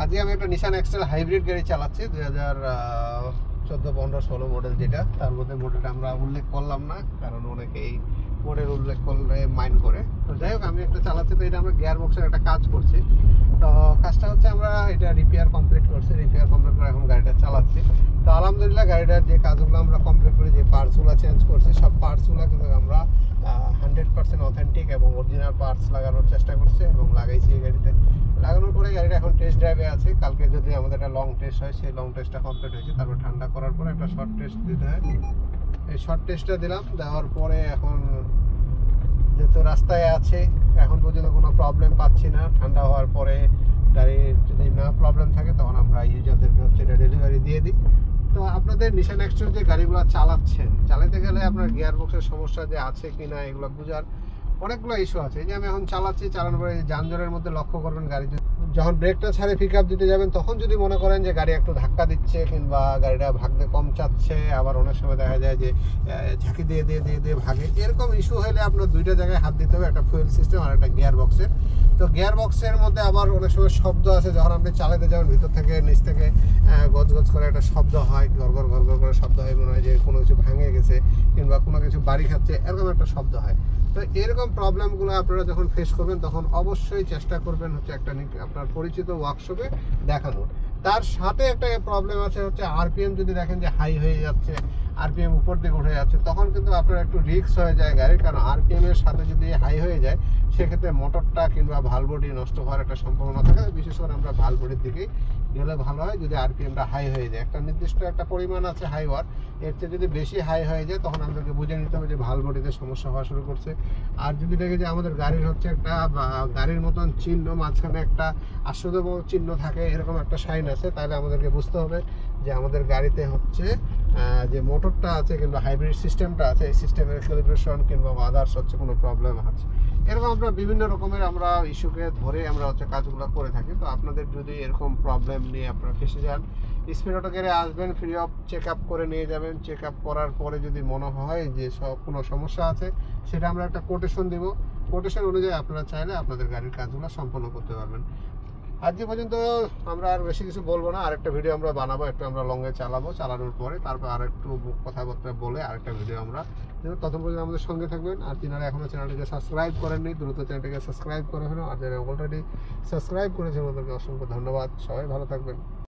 আজকে আমি একটা নিশান এক্সটেল হাইব্রিড গাড়ি চালাচ্ছি 2014, 15, 16 মডেল, যেটা তার মধ্যে মডেলটা আমরা উল্লেখ করলাম না, কারণ অনেকেই মডেল উল্লেখ করলে মাইন্ড করে। তো যাই হোক, আমি একটা চালাচ্ছি, তো এটা আমরা গিয়ার বক্সের একটা কাজ করছি। তো কাজটা হচ্ছে আমরা এটা রিপেয়ার কমপ্লিট করছি, রিপেয়ার কমপ্লিট করে এখন গাড়িটা চালাচ্ছি। তো আলহামদুলিল্লাহ গাড়িটার যে কাজগুলো আমরা কমপ্লিট করে যে পার্টসগুলো চেঞ্জ করছি, সব পার্টসগুলো কিন্তু আমরা 100% অথেন্টিক এবং অরিজিনাল পার্টস লাগানোর চেষ্টা করছি এবং লাগাইছি এই গাড়িতে। লাগানোর পরে গাড়িটা এখন টেস্ট ড্রাইভে আছে। কালকে যদি আমাদের একটা লং টেস্ট হয়, সেই লং টেস্টটা কমপ্লিট হয়েছে, তারপর ঠান্ডা করার পরে একটা শর্ট টেস্ট দিতে হয়। এই শর্ট টেস্টটা দিলাম, দেওয়ার পরে এখন যেহেতু রাস্তায় আছে, এখন পর্যন্ত কোনো প্রবলেম পাচ্ছি না। ঠান্ডা হওয়ার পরে গাড়ির যদি না প্রবলেম থাকে, তখন আমরা ইউজারদেরকে হচ্ছে এটা ডেলিভারি দিয়ে দিই। তো আপনাদের নিশান এক্সটেল যে গাড়িগুলো চালাতে গেলে আপনার গিয়ার বক্সের সমস্যা যে আছে কি না, এগুলো বোঝার অনেকগুলো ইস্যু আছে। এই যে আমি এখন চালানোর পরে যানজটের মধ্যে লক্ষ্য করবেন, গাড়ি যখন ব্রেকটা ছাড়ে পিক আপ দিতে যাবেন, তখন যদি মনে করেন যে গাড়ি একটু ধাক্কা দিচ্ছে কিংবা গাড়িটা ভাগতে কম চাচ্ছে, আবার অনেক সময় দেখা যায় যে ঝাঁকি দিয়ে ভাগে, এরকম ইস্যু হলে আপনার দুইটা জায়গায় হাত দিতে হবে, একটা ফুয়েল সিস্টেম আর একটা গিয়ার বক্সের। তো গিয়ার বক্সের মধ্যে আবার অনেক সময় শব্দ আছে, যখন আপনি চালাতে যাবেন ভিতর থেকে নিচ থেকে গজ করে একটা শব্দ হয়, ঘর করে শব্দ হয়, মনে হয় যে কোনো কিছু ভাঙে গেছে কিংবা কোনো কিছু বাড়ি খাচ্ছে, এরকম একটা শব্দ হয়। তো এরকম প্রবলেমগুলো আপনারা যখন ফেস করবেন, তখন অবশ্যই চেষ্টা করবেন হচ্ছে একটা আপনার পরিচিত ওয়ার্কশপে দেখানোর। তার সাথে একটা প্রবলেম আছে হচ্ছে আরপিএম যদি দেখেন যে হাই হয়ে যাচ্ছে, আরপিএম উপর দিকে উঠে যাচ্ছে, তখন কিন্তু আপনার একটু রিস্ক হয়ে যায় গাড়ির, কারণ আরপিএম এর সাথে যদি হাই হয়ে যায়, সেক্ষেত্রে মোটরটা কিংবা ভালভটি নষ্ট হওয়ার একটা সম্ভাবনা থাকে। বিশেষ করে আমরা ভালভটির দিকেই গেলে ভালো হয়, যদি আরপিএমটা হাই হয়ে যায়। একটা নির্দিষ্ট একটা পরিমাণ আছে হাই হওয়ার, এর চেয়ে যদি বেশি হাই হয়ে যায়, তখন আমাদেরকে বুঝে নিতে হবে যে ভালভটিতে সমস্যা হওয়া শুরু করছে। আর যদি দেখে যে আমাদের গাড়ির হচ্ছে একটা গাড়ির মতন চিহ্ন, মাঝখানে একটা আশ্চর্য চিহ্ন থাকে, এরকম একটা সাইন আছে, তাহলে আমাদেরকে বুঝতে হবে যে আমাদের গাড়িতে হচ্ছে যে মোটরটা আছে কিংবা হাইব্রিড সিস্টেমটা আছে, এই সিস্টেমের ক্যালিব্রেশন কিংবা আদার্স হচ্ছে কোনো প্রবলেম আছে। এরকম আমরা বিভিন্ন রকমের আমরা ইস্যুকে ধরে আমরা হচ্ছে কাজগুলো করে থাকি। তো আপনাদের যদি এরকম প্রবলেম নিয়ে আপনারা ফেসে যান, স্পিড অটো কেয়ারে আসবেন, ফ্রি অফ চেক আপ করে নিয়ে যাবেন। চেক আপ করার পরে যদি মনে হয় যে কোনো সমস্যা আছে, সেটা আমরা একটা কোটেশন দিব। কোটেশন অনুযায়ী আপনারা চাইলে আপনাদের গাড়ির কাজগুলো সম্পন্ন করতে পারবেন। আজকে পর্যন্ত আমরা আর বেশি কিছু বলবো না, আরেকটা ভিডিও আমরা বানাবো, একটু আমরা লংয়ে চালানোর পরে তারপর আরেকটু কথাবার্তা বলে আরেকটা ভিডিও আমরা। ততক্ষণ পর্যন্ত আমাদের সঙ্গে থাকবেন। আর যারা এখনো চ্যানেলটিকে সাবস্ক্রাইব করেননি, দ্রুত চ্যানেলটিকে সাবস্ক্রাইব করে ফেলুন। আর যারা অলরেডি সাবস্ক্রাইব করেছেন, ওদেরকে অসংখ্য ধন্যবাদ। সবাই ভালো থাকবেন।